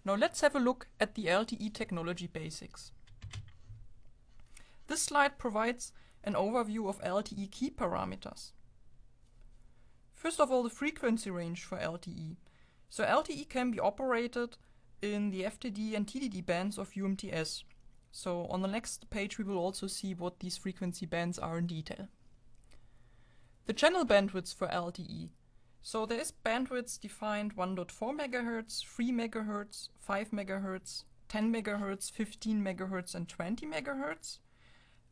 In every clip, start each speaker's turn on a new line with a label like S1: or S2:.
S1: Now let's have a look at the LTE technology basics. This slide provides an overview of LTE key parameters. First of all, the frequency range for LTE. So LTE can be operated in the FDD and TDD bands of UMTS. So on the next page we will also see what these frequency bands are in detail. The channel bandwidths for LTE. So there is bandwidths defined 1.4 MHz, 3 MHz, 5 MHz, 10 MHz, 15 MHz and 20 MHz.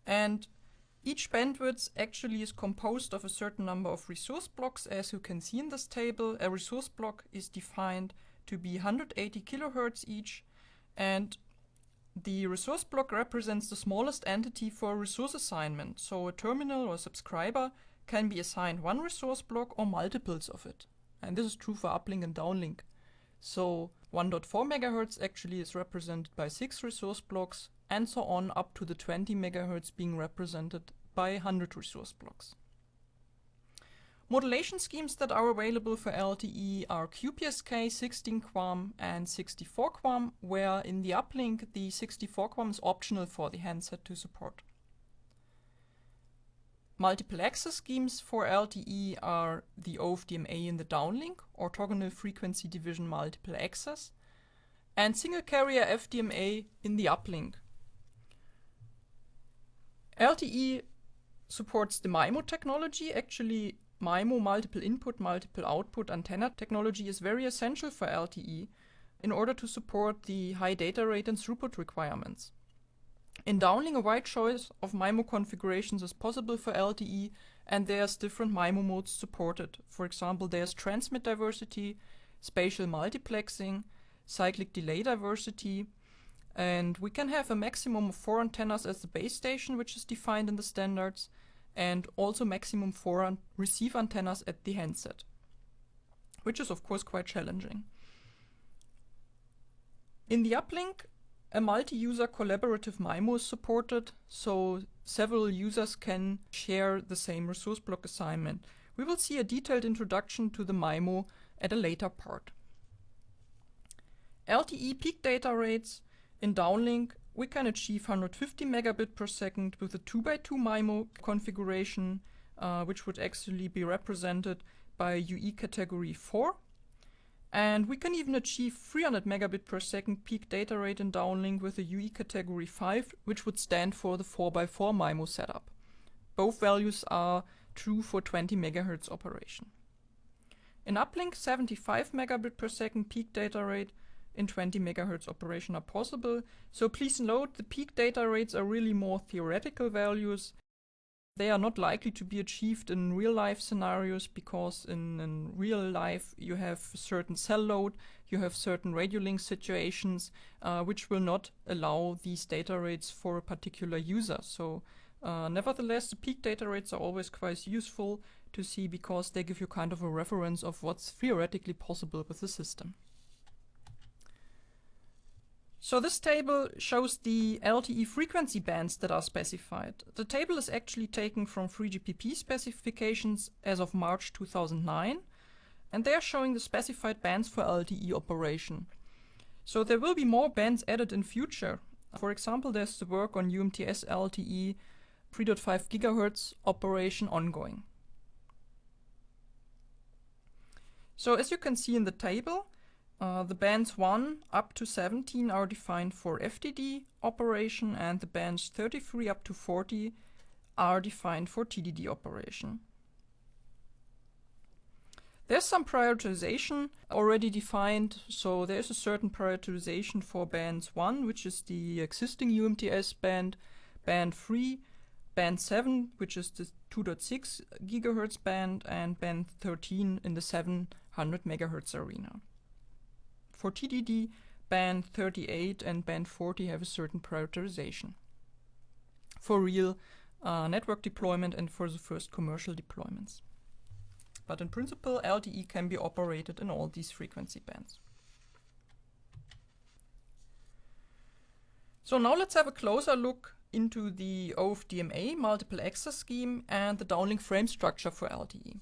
S1: And each bandwidth actually is composed of a certain number of resource blocks. As you can see in this table, a resource block is defined to be 180 kHz each, and the resource block represents the smallest entity for a resource assignment. So a terminal or subscriber can be assigned one resource block or multiples of it. And this is true for uplink and downlink. So 1.4 MHz actually is represented by 6 resource blocks, and so on up to the 20 MHz being represented by 100 resource blocks. Modulation schemes that are available for LTE are QPSK, 16 QAM and 64 QAM, where in the uplink the 64 QAM is optional for the handset to support. Multiple access schemes for LTE are the OFDMA in the downlink, orthogonal frequency division multiple access, and single carrier FDMA in the uplink. LTE supports the MIMO technology. Actually, MIMO, multiple input, multiple output antenna technology, is very essential for LTE in order to support the high data rate and throughput requirements. In downlink, a wide choice of MIMO configurations is possible for LTE, and there's different MIMO modes supported. For example, there's transmit diversity, spatial multiplexing, cyclic delay diversity, and we can have a maximum of 4 antennas as the base station, which is defined in the standards, and also maximum 4 receive antennas at the handset, which is of course quite challenging. In the uplink, a multi-user collaborative MIMO is supported, so several users can share the same resource block assignment. We will see a detailed introduction to the MIMO at a later part. LTE peak data rates in downlink, we can achieve 150 megabit per second with a 2x2 MIMO configuration, which would actually be represented by UE category 4. And we can even achieve 300 megabit per second peak data rate in downlink with a UE category 5, which would stand for the 4x4 MIMO setup. Both values are true for 20 MHz operation. In uplink, 75 megabit per second peak data rate in 20 MHz operation are possible. So please note, the peak data rates are really more theoretical values. They are not likely to be achieved in real life scenarios, because in real life you have certain cell load, you have certain radio link situations, which will not allow these data rates for a particular user. So nevertheless, the peak data rates are always quite useful to see, because they give you kind of a reference of what's theoretically possible with the system. So this table shows the LTE frequency bands that are specified. The table is actually taken from 3GPP specifications as of March 2009, and they are showing the specified bands for LTE operation. So there will be more bands added in future. For example, there's the work on UMTS LTE 3.5 GHz operation ongoing. So as you can see in the table, the bands 1 up to 17 are defined for FDD operation, and the bands 33 up to 40 are defined for TDD operation. There's some prioritization already defined, so there's a certain prioritization for bands 1, which is the existing UMTS band, band 3, band 7, which is the 2.6 GHz band, and band 13 in the 700 MHz arena. For TDD, band 38 and band 40 have a certain prioritization for real network deployment and for the first commercial deployments. But in principle, LTE can be operated in all these frequency bands. So now let's have a closer look into the OFDMA multiple access scheme and the downlink frame structure for LTE.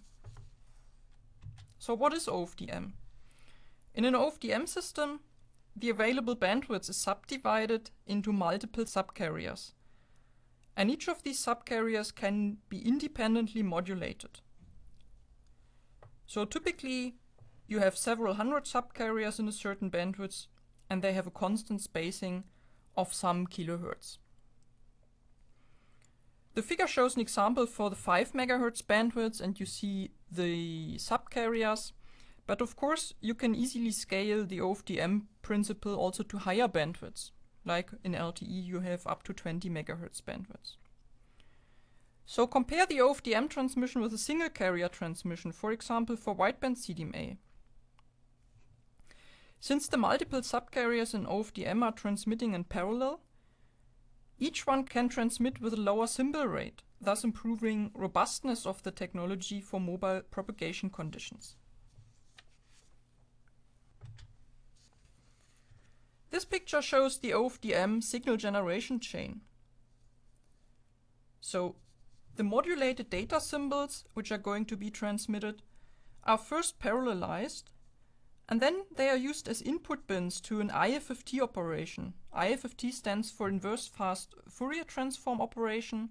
S1: So what is OFDM? In an OFDM system, the available bandwidth is subdivided into multiple subcarriers. And each of these subcarriers can be independently modulated. So typically, you have several hundred subcarriers in a certain bandwidth, and they have a constant spacing of some kilohertz. The figure shows an example for the 5 MHz bandwidth, and you see the subcarriers. But of course, you can easily scale the OFDM principle also to higher bandwidths. Like in LTE, you have up to 20 MHz bandwidth. So compare the OFDM transmission with a single carrier transmission, for example for wideband CDMA. Since the multiple subcarriers in OFDM are transmitting in parallel, each one can transmit with a lower symbol rate, thus improving robustness of the technology for mobile propagation conditions. This picture shows the OFDM signal generation chain. So the modulated data symbols, which are going to be transmitted, are first parallelized, and then they are used as input bins to an IFFT operation. IFFT stands for inverse fast Fourier transform operation,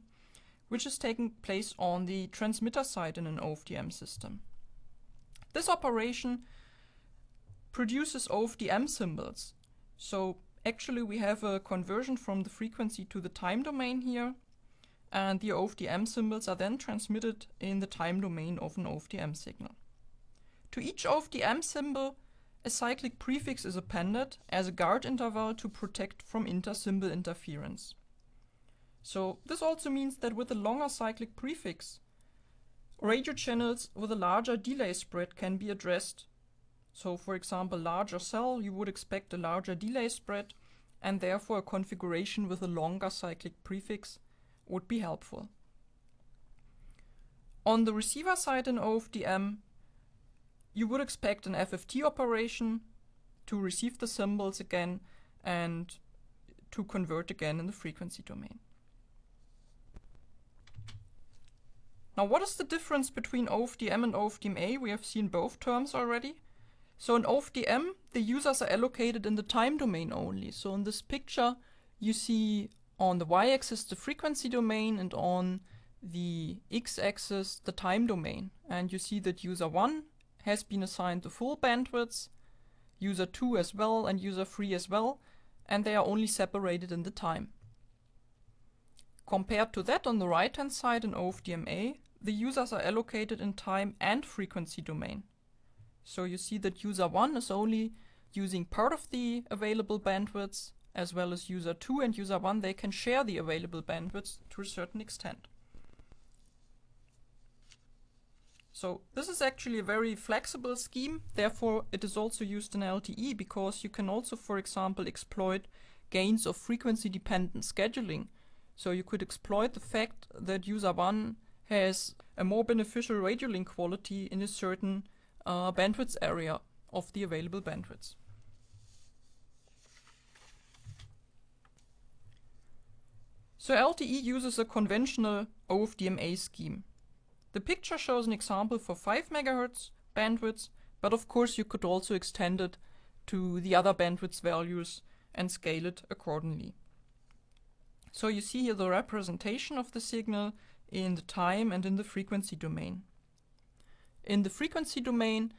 S1: which is taking place on the transmitter side in an OFDM system. This operation produces OFDM symbols. So actually we have a conversion from the frequency to the time domain here, and the OFDM symbols are then transmitted in the time domain of an OFDM signal. To each OFDM symbol, a cyclic prefix is appended as a guard interval to protect from inter-symbol interference. So this also means that with a longer cyclic prefix, radio channels with a larger delay spread can be addressed. So for example, larger cell, you would expect a larger delay spread, and therefore a configuration with a longer cyclic prefix would be helpful. On the receiver side in OFDM, you would expect an FFT operation to receive the symbols again and to convert again in the frequency domain. Now, what is the difference between OFDM and OFDMA? We have seen both terms already. So in OFDM, the users are allocated in the time domain only. So in this picture, you see on the y-axis the frequency domain and on the x-axis the time domain. And you see that user 1 has been assigned the full bandwidth, user 2 as well, and user 3 as well, and they are only separated in the time. Compared to that, on the right-hand side in OFDMA, the users are allocated in time and frequency domain. So you see that user 1 is only using part of the available bandwidth, as well as user 2 and user 1, they can share the available bandwidth to a certain extent. So this is actually a very flexible scheme, therefore it is also used in LTE, because you can also, for example, exploit gains of frequency-dependent scheduling. So you could exploit the fact that user 1 has a more beneficial radio link quality in a certain bandwidth area of the available bandwidth. So LTE uses a conventional OFDMA scheme. The picture shows an example for 5 MHz bandwidth, but of course you could also extend it to the other bandwidth values and scale it accordingly. So you see here the representation of the signal in the time and in the frequency domain. In the frequency domain,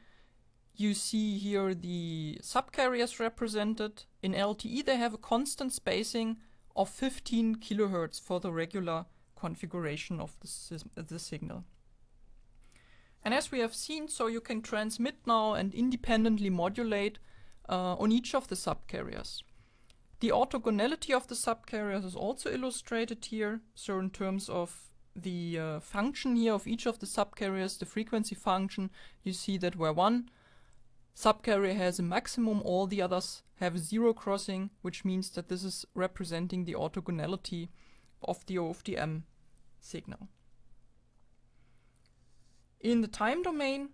S1: you see here the subcarriers represented. In LTE, they have a constant spacing of 15 kHz for the regular configuration of the signal. And as we have seen, so you can transmit now and independently modulate on each of the subcarriers. The orthogonality of the subcarriers is also illustrated here. So in terms of the function here of each of the subcarriers, the frequency function, you see that where one subcarrier has a maximum, all the others have a zero crossing, which means that this is representing the orthogonality of the OFDM signal. In the time domain,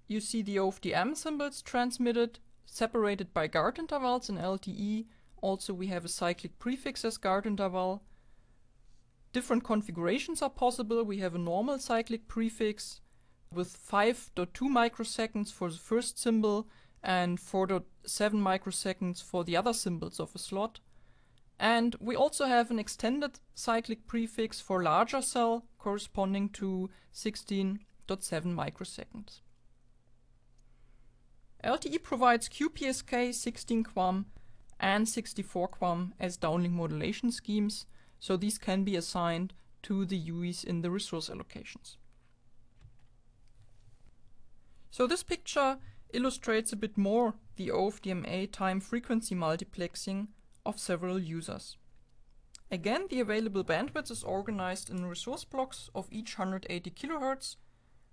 S1: you see the OFDM symbols transmitted, separated by guard intervals. In LTE, also we have a cyclic prefix as guard interval. Different configurations are possible. We have a normal cyclic prefix with 5.2 microseconds for the first symbol and 4.7 microseconds for the other symbols of a slot. And we also have an extended cyclic prefix for larger cell corresponding to 16.7 microseconds. LTE provides QPSK, 16 QAM and 64 QAM as downlink modulation schemes, so these can be assigned to the UEs in the resource allocations. So this picture illustrates a bit more the OFDMA time frequency multiplexing of several users. Again, the available bandwidth is organized in resource blocks of each 180 kHz,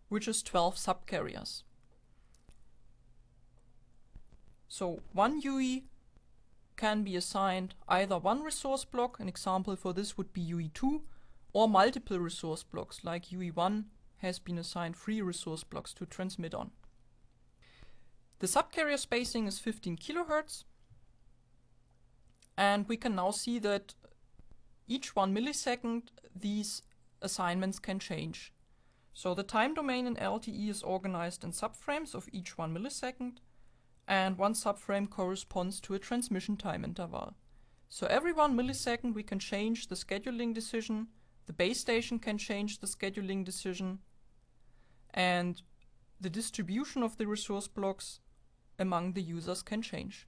S1: which is 12 subcarriers. So one UE can be assigned either one resource block, an example for this would be UE2, or multiple resource blocks, like UE1 has been assigned 3 resource blocks to transmit on. The subcarrier spacing is 15 kHz, and we can now see that each 1 millisecond these assignments can change. So the time domain in LTE is organized in subframes of each 1 millisecond, and one subframe corresponds to a transmission time interval. So every 1 millisecond we can change the scheduling decision, the base station can change the scheduling decision, and the distribution of the resource blocks among the users can change.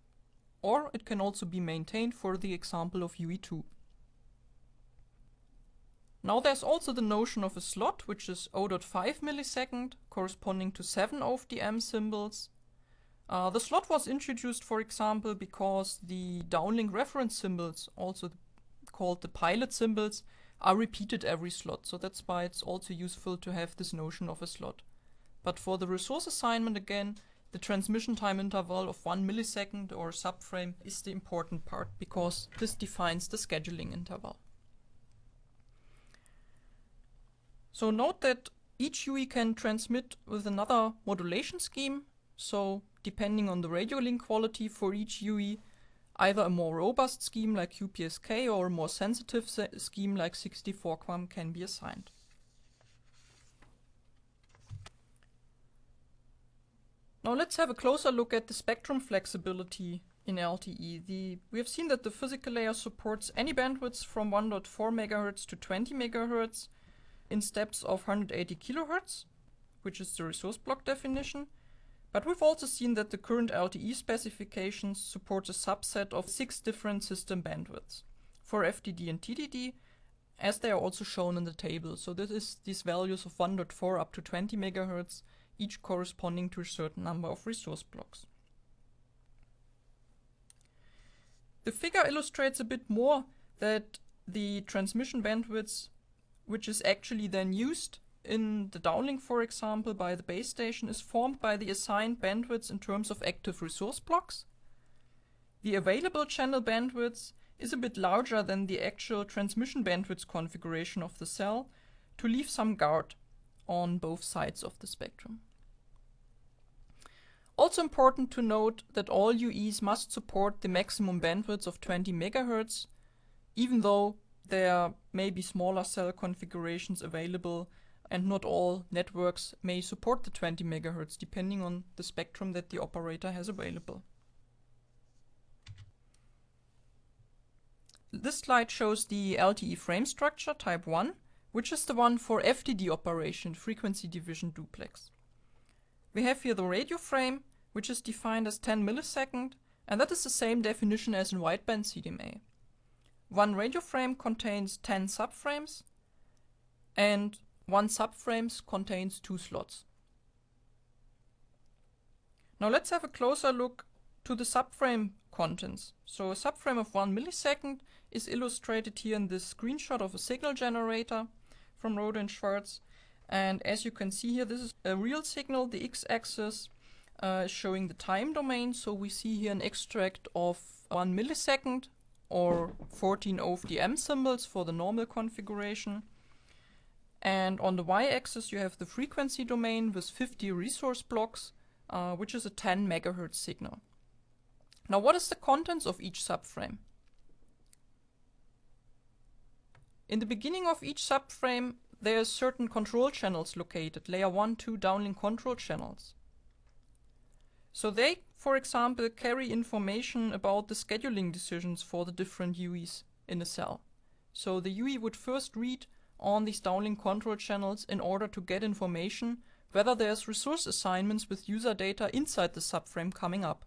S1: Or it can also be maintained for the example of UE2. Now there's also the notion of a slot, which is 0.5 millisecond, corresponding to 7 OFDM symbols. The slot was introduced, for example, because the downlink reference symbols, also called the pilot symbols, are repeated every slot. So that's why it's also useful to have this notion of a slot. But for the resource assignment, again, the transmission time interval of 1 millisecond or subframe is the important part, because this defines the scheduling interval. So note that each UE can transmit with another modulation scheme. So depending on the radio link quality for each UE, either a more robust scheme like QPSK or a more sensitive scheme like 64 QAM can be assigned. Now let's have a closer look at the spectrum flexibility in LTE. We have seen that the physical layer supports any bandwidths from 1.4 MHz to 20 MHz in steps of 180 kHz, which is the resource block definition. But we've also seen that the current LTE specifications support a subset of 6 different system bandwidths for FDD and TDD, as they are also shown in the table. So this is these values of 1.4 up to 20 MHz, each corresponding to a certain number of resource blocks. The figure illustrates a bit more that the transmission bandwidths, which is actually then used in the downlink, for example, by the base station, is formed by the assigned bandwidths in terms of active resource blocks. The available channel bandwidth is a bit larger than the actual transmission bandwidth configuration of the cell, to leave some guard on both sides of the spectrum. Also important to note that all UEs must support the maximum bandwidth of 20 MHz, even though there may be smaller cell configurations available, and not all networks may support the 20 MHz depending on the spectrum that the operator has available. This slide shows the LTE frame structure type 1, which is the one for FDD operation, frequency division duplex. We have here the radio frame, which is defined as 10 millisecond, and that is the same definition as in wideband CDMA. One radio frame contains 10 subframes, and one subframe contains 2 slots. Now let's have a closer look to the subframe contents. So a subframe of 1 millisecond is illustrated here in this screenshot of a signal generator from Rode and Schwarz. And as you can see here, this is a real signal. The x-axis is showing the time domain. So we see here an extract of 1 millisecond or 14 OFDM symbols for the normal configuration. And on the y-axis you have the frequency domain with 50 resource blocks, which is a 10 MHz signal. Now what is the contents of each subframe? In the beginning of each subframe there are certain control channels located, layer 1, 2 downlink control channels. So they for example, carry information about the scheduling decisions for the different UEs in a cell. So the UE would first read on these downlink control channels in order to get information whether there's resource assignments with user data inside the subframe coming up.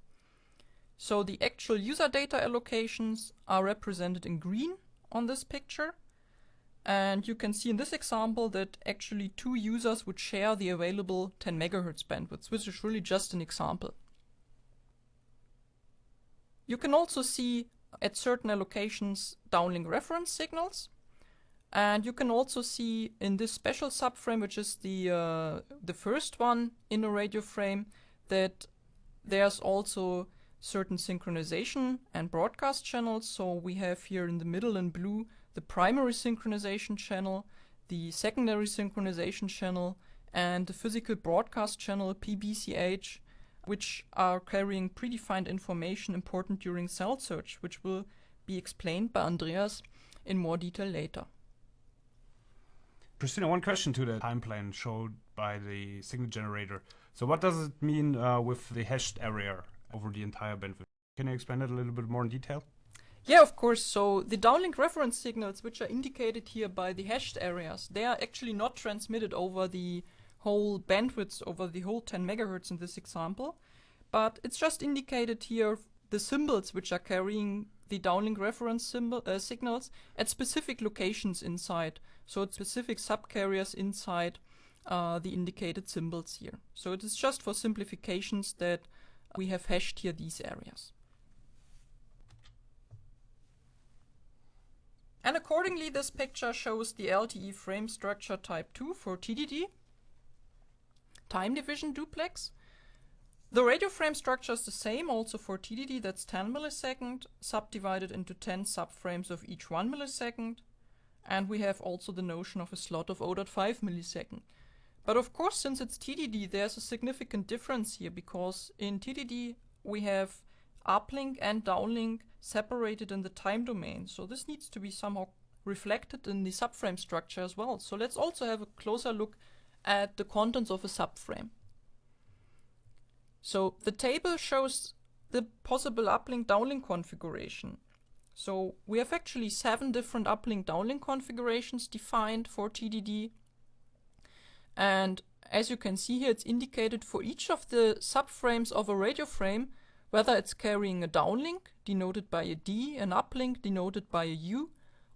S1: So the actual user data allocations are represented in green on this picture. And you can see in this example that actually 2 users would share the available 10 MHz bandwidth, which is really just an example. You can also see at certain allocations downlink reference signals. And you can also see in this special subframe, which is the first one in a radio frame, that there's also certain synchronization and broadcast channels. So we have here in the middle in blue the primary synchronization channel, the secondary synchronization channel, and the physical broadcast channel PBCH, which are carrying predefined information important during cell search, which will be explained by Andreas in more detail later.
S2: Christina, one question to the time plane showed by the signal generator. So what does it mean with the hashed area over the entire bandwidth? Can you explain that a little bit more in detail?
S1: Yeah, of course. So the downlink reference signals, which are indicated here by the hashed areas, they are actually not transmitted over the whole bandwidth, over the whole 10 MHz in this example, but it's just indicated here the symbols which are carrying the downlink reference signals at specific locations inside. So it's specific subcarriers inside the indicated symbols here. So it is just for simplifications that we have hashed here these areas. And accordingly, this picture shows the LTE frame structure type 2 for TDD, time division duplex. The radio frame structure is the same also for TDD, that's 10 millisecond, subdivided into 10 subframes of each 1 millisecond. And we have also the notion of a slot of 0.5 millisecond. But of course, since it's TDD, there's a significant difference here, because in TDD we have uplink and downlink separated in the time domain. So this needs to be somehow reflected in the subframe structure as well. So let's also have a closer look at the contents of a subframe. So the table shows the possible uplink downlink configuration. So we have actually 7 different uplink downlink configurations defined for TDD. And as you can see here, it's indicated for each of the subframes of a radio frame whether it's carrying a downlink, denoted by a D, an uplink, denoted by a U,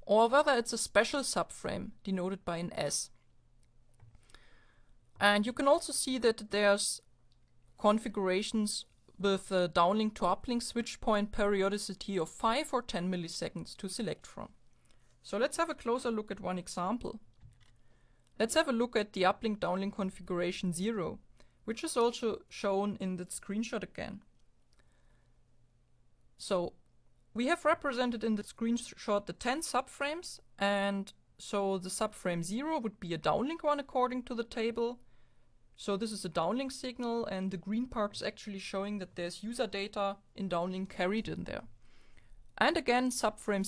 S1: or whether it's a special subframe, denoted by an S. And you can also see that there's configurations with a downlink to uplink switch point periodicity of 5 or 10 milliseconds to select from. So let's have a closer look at one example. Let's have a look at the uplink downlink configuration 0, which is also shown in the screenshot again. So we have represented in the screenshot the 10 subframes, and so the subframe 0 would be a downlink one according to the table. So this is a downlink signal, and the green part is actually showing that there's user data in downlink carried in there. And again, subframe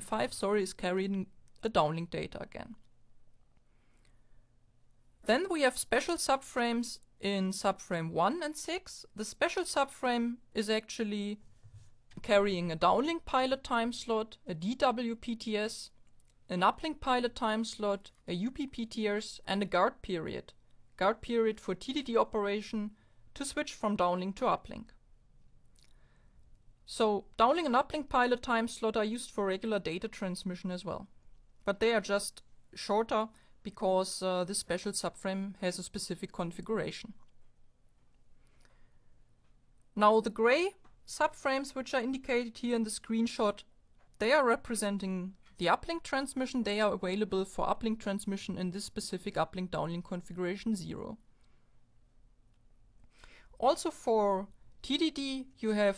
S1: 5 is carrying a downlink data again. Then we have special subframes in subframe 1 and 6. The special subframe is actually carrying a downlink pilot time slot, a DWPTS, an uplink pilot time slot, a UPPTS, and a guard period. Guard period for TDD operation to switch from downlink to uplink. So downlink and uplink pilot time slot are used for regular data transmission as well. But they are just shorter because this special subframe has a specific configuration. Now the gray subframes which are indicated here in the screenshot, they are representing the uplink transmission. They are available for uplink transmission in this specific uplink downlink configuration 0. Also for TDD you have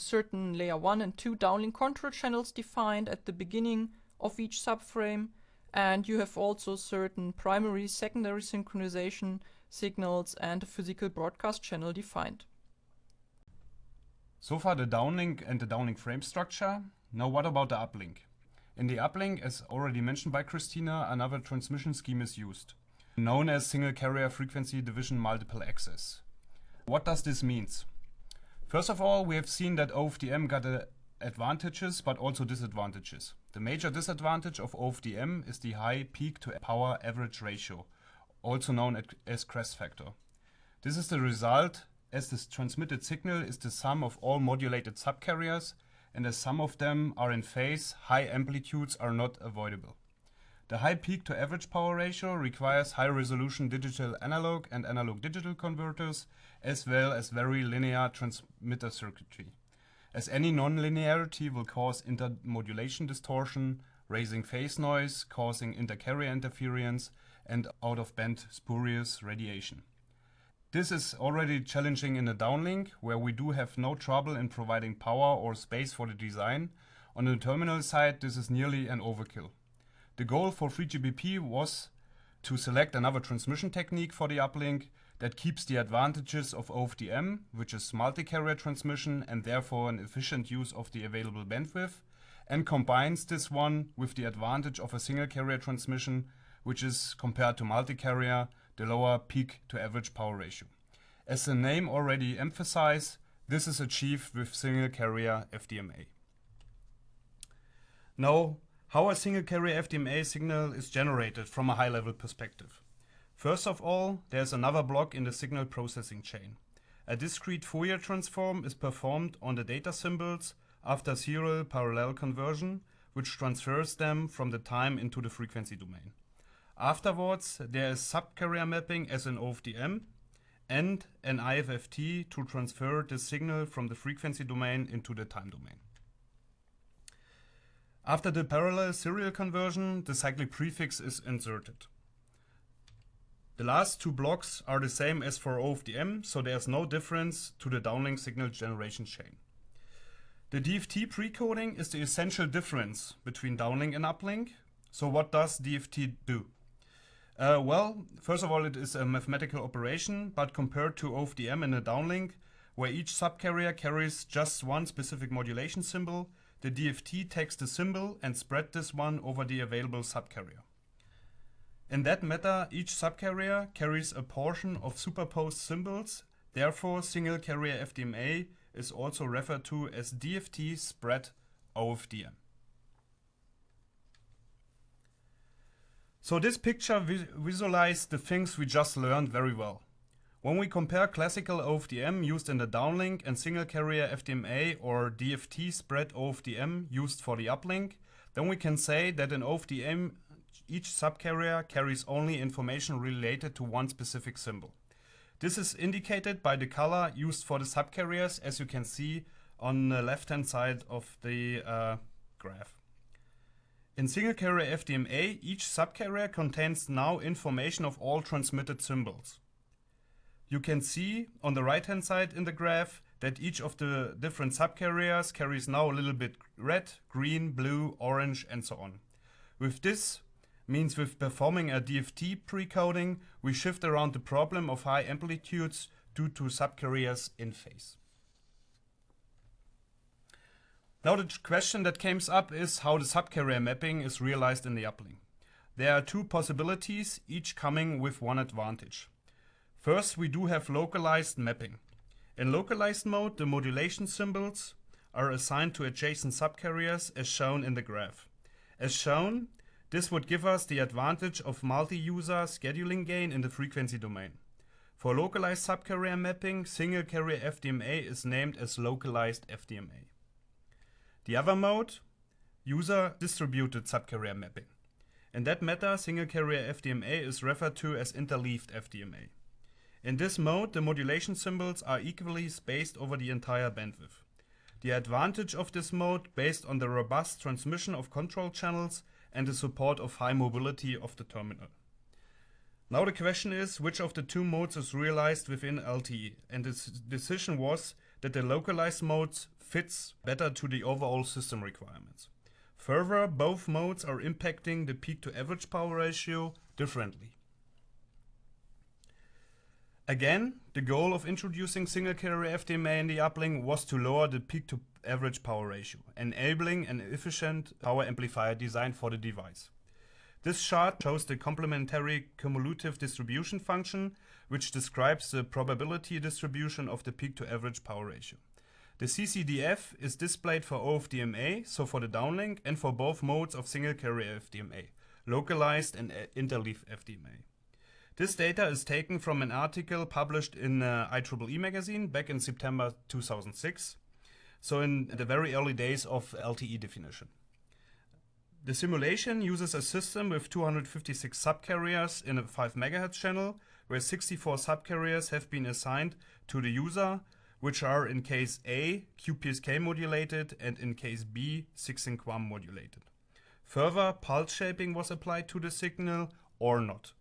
S1: certain layer 1 and 2 downlink control channels defined at the beginning of each subframe, and you have also certain primary, secondary synchronization signals and a physical broadcast channel defined.
S2: So far the downlink and the downlink frame structure. Now what about the uplink? In the uplink, as already mentioned by Christina, another transmission scheme is used, known as single carrier frequency division multiple access. What does this mean? First of all, we have seen that OFDM got advantages but also disadvantages. The major disadvantage of OFDM is the high peak to power average ratio, also known as crest factor. This is the result as this transmitted signal is the sum of all modulated subcarriers, and as some of them are in phase, high amplitudes are not avoidable. The high peak to average power ratio requires high resolution digital analog and analog digital converters, as well as very linear transmitter circuitry, as any non-linearity will cause intermodulation distortion, raising phase noise, causing intercarrier interference, and out-of-band spurious radiation. This is already challenging in the downlink, where we do have no trouble in providing power or space for the design. On the terminal side, this is nearly an overkill. The goal for 3GPP was to select another transmission technique for the uplink that keeps the advantages of OFDM, which is multi-carrier transmission and therefore an efficient use of the available bandwidth, and combines this one with the advantage of a single carrier transmission, which is, compared to multi-carrier, the lower peak to average power ratio. As the name already emphasizes, this is achieved with single carrier FDMA. Now, how a single carrier FDMA signal is generated from a high level perspective. First of all, there's another block in the signal processing chain. A discrete Fourier transform is performed on the data symbols after serial parallel conversion, which transfers them from the time into the frequency domain. Afterwards, there is subcarrier mapping as in OFDM and an IFFT to transfer the signal from the frequency domain into the time domain. After the parallel serial conversion, the cyclic prefix is inserted. The last two blocks are the same as for OFDM, so there's no difference to the downlink signal generation chain. The DFT precoding is the essential difference between downlink and uplink. So what does DFT do? Well, first of all, it is a mathematical operation, but compared to OFDM in a downlink, where each subcarrier carries just one specific modulation symbol, the DFT takes the symbol and spread this one over the available subcarrier. In that matter, each subcarrier carries a portion of superposed symbols, therefore single carrier FDMA is also referred to as DFT spread OFDM. So this picture visualizes the things we just learned very well. When we compare classical OFDM used in the downlink and single carrier FDMA or DFT spread OFDM used for the uplink, then we can say that in OFDM each subcarrier carries only information related to one specific symbol. This is indicated by the color used for the subcarriers, as you can see on the left-hand side of the graph. In single carrier FDMA, each subcarrier contains now information of all transmitted symbols. You can see on the right-hand side in the graph that each of the different subcarriers carries now a little bit red, green, blue, orange, and so on. With this means with performing a DFT precoding, we shift around the problem of high amplitudes due to subcarriers in phase. Now the question that comes up is how the subcarrier mapping is realized in the uplink. There are two possibilities, each coming with one advantage. First, we do have localized mapping. In localized mode, the modulation symbols are assigned to adjacent subcarriers as shown in the graph. As shown, this would give us the advantage of multi-user scheduling gain in the frequency domain. For localized subcarrier mapping, single carrier FDMA is named as localized FDMA. The other mode, user distributed subcarrier mapping. In that matter, single carrier FDMA is referred to as interleaved FDMA. In this mode, the modulation symbols are equally spaced over the entire bandwidth. The advantage of this mode based on the robust transmission of control channels and the support of high mobility of the terminal. Now the question is which of the two modes is realized within LTE, and the decision was that the localized modes fits better to the overall system requirements. Further, both modes are impacting the peak to average power ratio differently. Again, the goal of introducing single carrier FDMA in the uplink was to lower the peak to average power ratio, enabling an efficient power amplifier design for the device. This chart shows the complementary cumulative distribution function, which describes the probability distribution of the peak-to-average power ratio. The CCDF is displayed for OFDMA, so for the downlink, and for both modes of single-carrier FDMA, localized and interleaf FDMA. This data is taken from an article published in IEEE magazine back in September 2006, so in the very early days of LTE definition. The simulation uses a system with 256 subcarriers in a 5 MHz channel, where 64 subcarriers have been assigned to the user, which are in case A, QPSK modulated, and in case B, 16-QAM modulated. Further, pulse shaping was applied to the signal or not.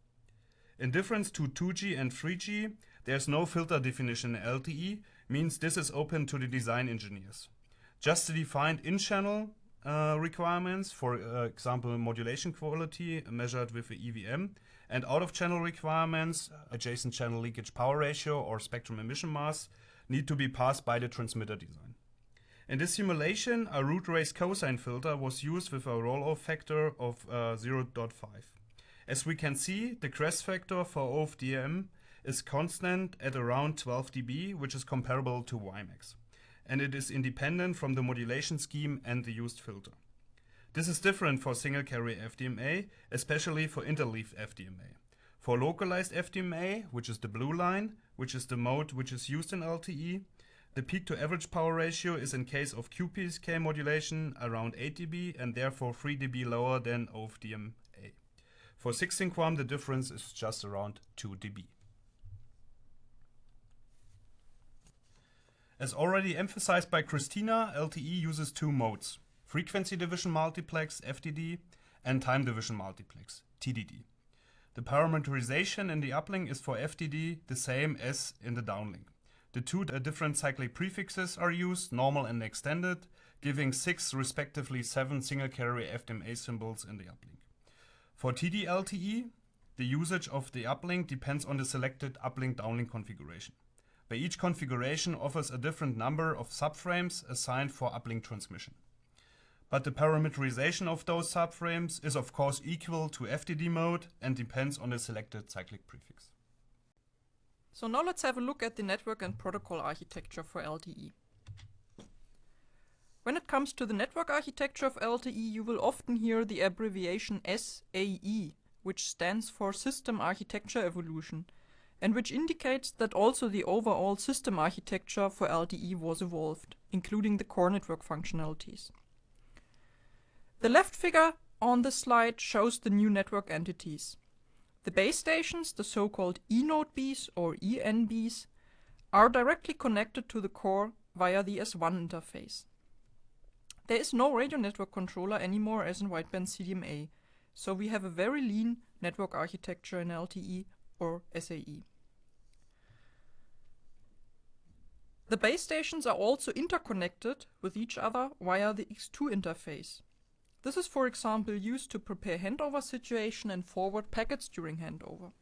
S2: In difference to 2G and 3G, there's no filter definition in LTE, means this is open to the design engineers. Just the defined in-channel requirements, for example modulation quality measured with the EVM, and out-of-channel requirements, adjacent channel leakage power ratio or spectrum emission mass, need to be passed by the transmitter design. In this simulation, a root race cosine filter was used with a roll-off factor of 0.5. As we can see, the crest factor for OFDM is constant at around 12 dB, which is comparable to WiMAX. And it is independent from the modulation scheme and the used filter. This is different for single carrier FDMA, especially for interleaf FDMA. For localized FDMA, which is the blue line, which is the mode which is used in LTE, the peak to average power ratio is in case of QPSK modulation around 8 dB and therefore 3 dB lower than OFDMA. For 16-QAM the difference is just around 2 dB. As already emphasized by Christina, LTE uses two modes: frequency division multiplex, FDD, and time division multiplex, TDD. The parameterization in the uplink is for FDD the same as in the downlink. The two different cyclic prefixes are used, normal and extended, giving 6 respectively 7 single carrier FDMA symbols in the uplink. For TD-LTE, the usage of the uplink depends on the selected uplink-downlink configuration, where each configuration offers a different number of subframes assigned for uplink transmission. But the parameterization of those subframes is of course equal to FDD mode and depends on the selected cyclic prefix.
S1: So now let's have a look at the network and protocol architecture for LTE. When it comes to the network architecture of LTE, you will often hear the abbreviation SAE, which stands for System Architecture Evolution, and which indicates that also the overall system architecture for LTE was evolved, including the core network functionalities. The left figure on the slide shows the new network entities. The base stations, the so-called E-node Bs or ENBs, are directly connected to the core via the S1 interface. There is no radio network controller anymore as in wideband CDMA, so we have a very lean network architecture in LTE or SAE. The base stations are also interconnected with each other via the X2 interface. This is, for example, used to prepare handover situation and forward packets during handover.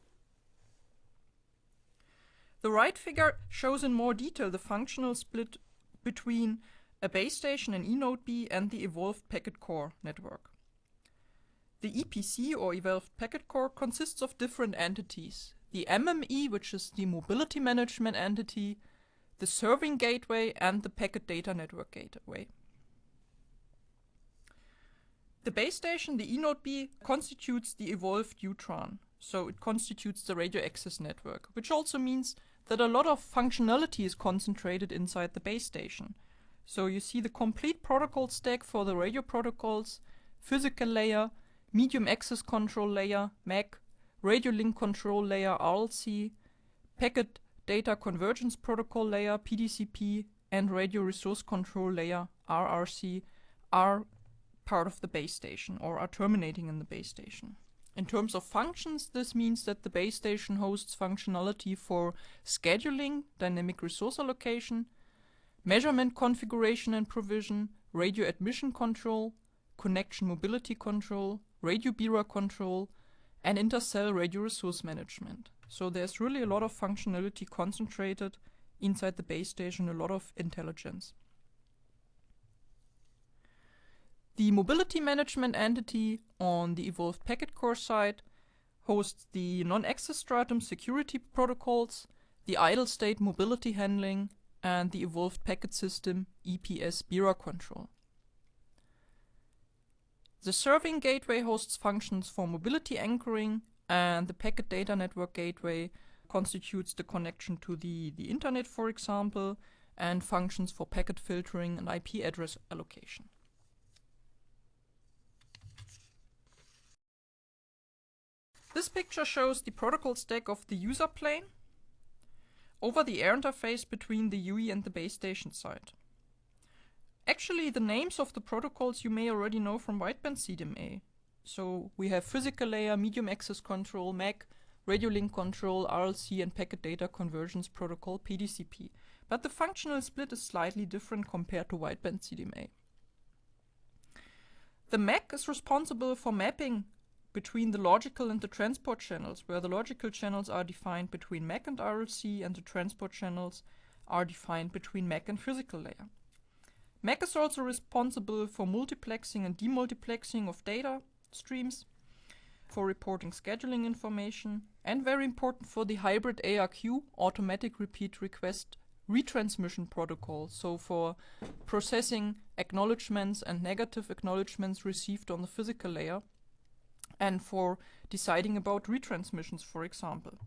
S1: The right figure shows in more detail the functional split between a base station, an E-node B, and the evolved packet core network. The EPC or evolved packet core consists of different entities: the MME, which is the mobility management entity, the serving gateway, and the packet data network gateway. The base station, the E-node B, constitutes the evolved UTRAN, so it constitutes the radio access network, which also means that a lot of functionality is concentrated inside the base station. So you see the complete protocol stack for the radio protocols, physical layer, medium access control layer, MAC, radio link control layer, RLC, packet data convergence protocol layer, PDCP, and radio resource control layer, RRC, are part of the base station or are terminating in the base station. In terms of functions, this means that the base station hosts functionality for scheduling, dynamic resource allocation, measurement configuration and provision, radio admission control, connection mobility control, radio BIRA control, and intercell radio resource management. So there's really a lot of functionality concentrated inside the base station, a lot of intelligence. The mobility management entity on the evolved packet core side hosts the non-access stratum security protocols, the idle state mobility handling, and the evolved packet system EPS BIRA control. The serving gateway hosts functions for mobility anchoring, and the packet data network gateway constitutes the connection to the internet, for example, and functions for packet filtering and IP address allocation. This picture shows the protocol stack of the user plane over the air interface between the UE and the base station side. Actually, the names of the protocols you may already know from wideband CDMA. So we have physical layer, medium access control, MAC, radio link control, RLC, and packet data conversions protocol, PDCP. But the functional split is slightly different compared to wideband CDMA. The MAC is responsible for mapping between the logical and the transport channels, where the logical channels are defined between MAC and RLC, and the transport channels are defined between MAC and physical layer. MAC is also responsible for multiplexing and demultiplexing of data streams, for reporting scheduling information, and very important for the hybrid ARQ, automatic repeat request retransmission protocol, so for processing acknowledgements and negative acknowledgements received on the physical layer, and for deciding about retransmissions, for example.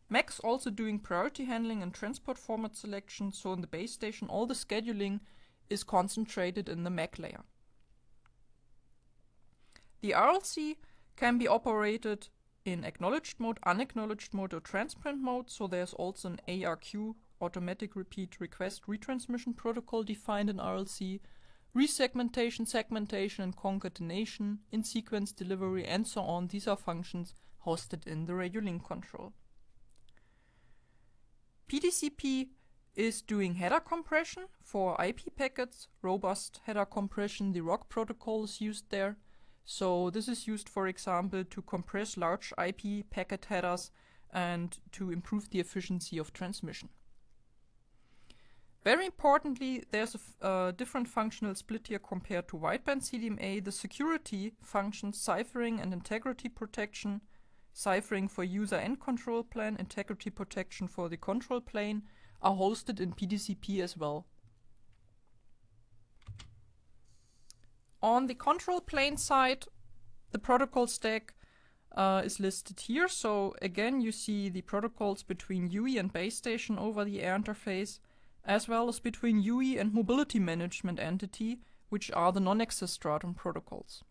S1: MAC is also doing priority handling and transport format selection, so in the base station all the scheduling is concentrated in the MAC layer. The RLC can be operated in acknowledged mode, unacknowledged mode, or transparent mode, so there's also an ARQ, automatic repeat request retransmission protocol, defined in RLC, resegmentation, segmentation, and concatenation, in sequence delivery, and so on. These are functions hosted in the radio link control. PDCP is doing header compression for IP packets, robust header compression. The ROC protocol is used there. So this is used, for example, to compress large IP packet headers and to improve the efficiency of transmission. Very importantly, there's a different functional split here compared to wideband CDMA. The security functions, ciphering and integrity protection, ciphering for user and control plane, integrity protection for the control plane, are hosted in PDCP as well. On the control plane side, the protocol stack is listed here. So again, you see the protocols between UE and base station over the air interface, as well as between UE and mobility management entity, which are the non-access stratum protocols.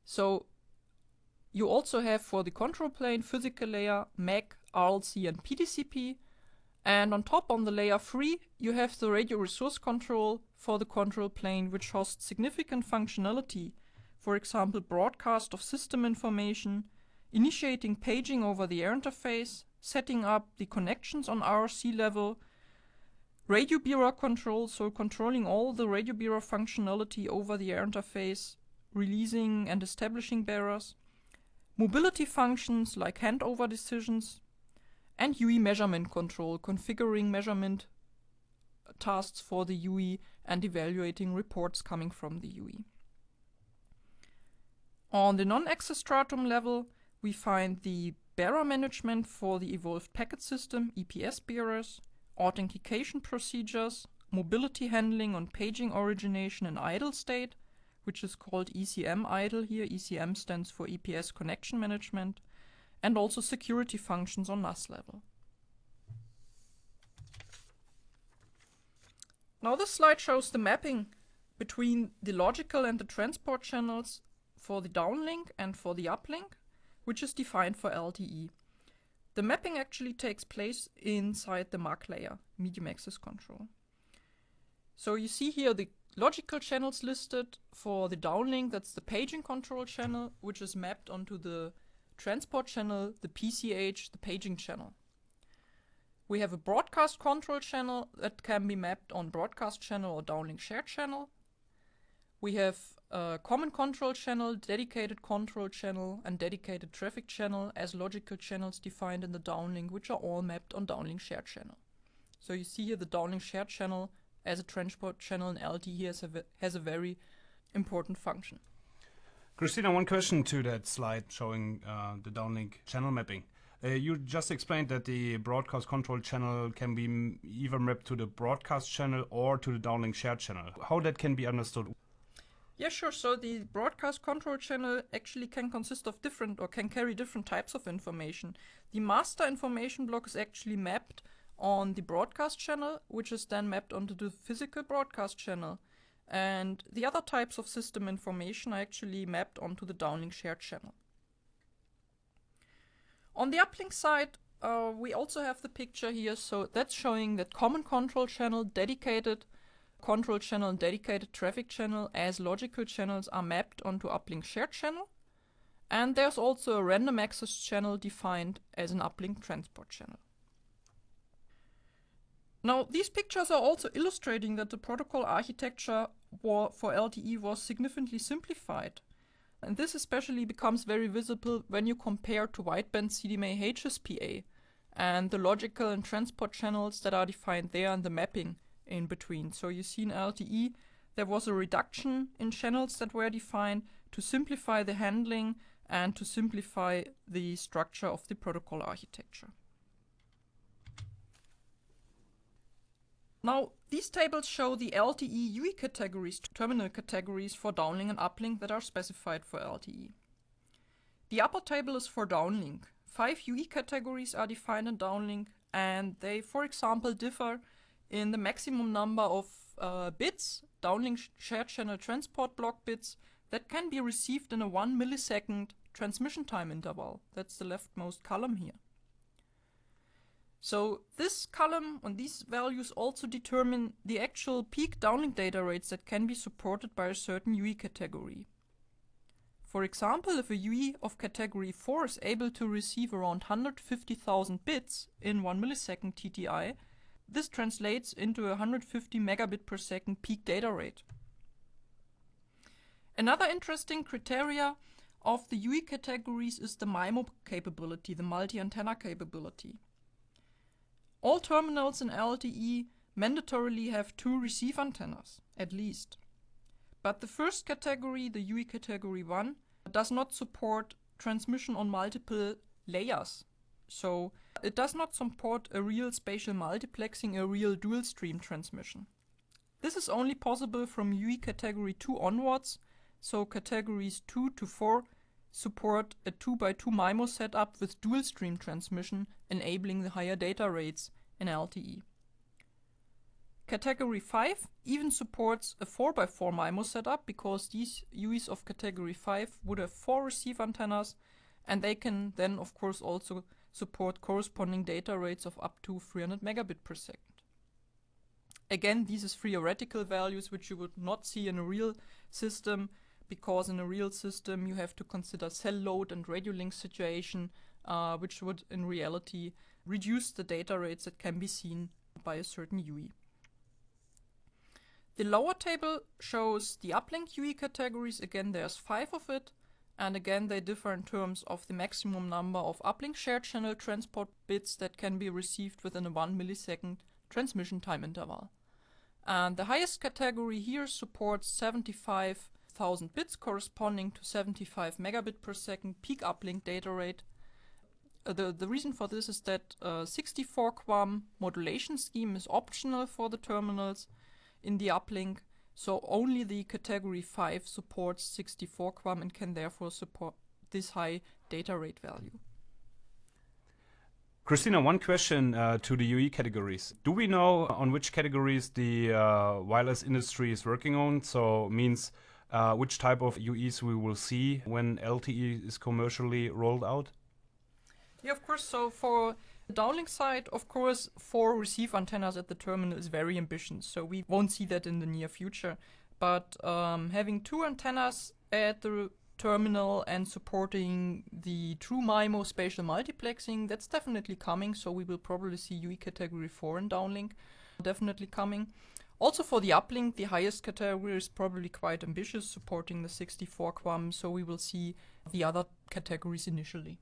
S1: So you also have for the control plane, physical layer, MAC, RLC, and PDCP. And on top, on the layer 3, you have the radio resource control for the control plane, which hosts significant functionality. For example, broadcast of system information, initiating paging over the air interface, setting up the connections on RRC level, radio BIRA control, so controlling all the radio BIRA functionality over the air interface, releasing and establishing bearers, mobility functions like handover decisions, and UE measurement control, configuring measurement tasks for the UE and evaluating reports coming from the UE. On the non-access stratum level, we find the bearer management for the evolved packet system, EPS bearers, authentication procedures, mobility handling on paging origination and idle state, which is called ECM idle here. ECM stands for EPS connection management, and also security functions on NAS level. Now this slide shows the mapping between the logical and the transport channels for the downlink and for the uplink, which is defined for LTE. The mapping actually takes place inside the MAC layer, medium access control. So you see here the logical channels listed. For the downlink, that's the paging control channel, which is mapped onto the transport channel, the PCH, the paging channel. We have a broadcast control channel that can be mapped on broadcast channel or downlink shared channel. We have a common control channel, dedicated control channel, and dedicated traffic channel as logical channels defined in the downlink, which are all mapped on downlink shared channel. So you see here the downlink shared channel as a transport channel in LTE has a very important function.
S2: Christina, one question to that slide showing the downlink channel mapping. You just explained that the broadcast control channel can be either mapped to the broadcast channel or to the downlink shared channel. How that can be understood?
S1: Yeah, sure. So the broadcast control channel actually can consist of different or can carry different types of information. The master information block is actually mapped on the broadcast channel, which is then mapped onto the physical broadcast channel. And the other types of system information are actually mapped onto the downlink shared channel. On the uplink side, we also have the picture here. So that's showing that common control channel, dedicated control channel, and dedicated traffic channel as logical channels are mapped onto uplink shared channel. And there's also a random access channel defined as an uplink transport channel. Now, these pictures are also illustrating that the protocol architecture for LTE was significantly simplified. And this especially becomes very visible when you compare to wideband CDMA HSPA and the logical and transport channels that are defined there and the mapping in between. So you see in LTE there was a reduction in channels that were defined to simplify the handling and to simplify the structure of the protocol architecture. Now, these tables show the LTE UE categories, terminal categories for downlink and uplink that are specified for LTE. The upper table is for downlink. 5 UE categories are defined in downlink, and they, for example, differ in the maximum number of bits, downlink shared channel transport block bits, that can be received in a 1 millisecond transmission time interval. That's the leftmost column here. So this column and these values also determine the actual peak downlink data rates that can be supported by a certain UE category. For example, if a UE of category 4 is able to receive around 150,000 bits in 1 millisecond TTI, this translates into a 150 megabit per second peak data rate. Another interesting criteria of the UE categories is the MIMO capability, the multi-antenna capability. All terminals in LTE mandatorily have 2 receive antennas, at least. But the first category, the UE category 1, does not support transmission on multiple layers. So it does not support a real spatial multiplexing, a real dual stream transmission. This is only possible from UE category 2 onwards, so categories 2 to 4 support a 2x2 MIMO setup with dual stream transmission, enabling the higher data rates in LTE. Category 5 even supports a 4x4 MIMO setup because these UEs of category 5 would have 4 receive antennas, and they can then of course also support corresponding data rates of up to 300 megabit per second. Again, these are theoretical values which you would not see in a real system, because in a real system you have to consider cell load and radio link situation, which would in reality reduce the data rates that can be seen by a certain UE. The lower table shows the uplink UE categories. Again, there's 5 of it, and again they differ in terms of the maximum number of uplink shared channel transport bits that can be received within a 1 millisecond transmission time interval. And the highest category here supports 75,000 bits, corresponding to 75 megabit per second peak uplink data rate. The reason for this is that 64 QAM modulation scheme is optional for the terminals in the uplink, so only the category 5 supports 64 QAM and can therefore support this high data rate value.
S2: Christina, one question to the UE categories. Do we know on which categories the wireless industry is working on? So means which type of UEs we will see when LTE is commercially rolled out?
S1: Yeah, of course. So for the downlink side, of course, 4 receive antennas at the terminal is very ambitious. So we won't see that in the near future. But having 2 antennas at the terminal and supporting the true MIMO spatial multiplexing, that's definitely coming. So we will probably see UE category 4 in downlink definitely coming. Also for the uplink, the highest category is probably quite ambitious, supporting the 64 QAM. So we will see the other categories initially.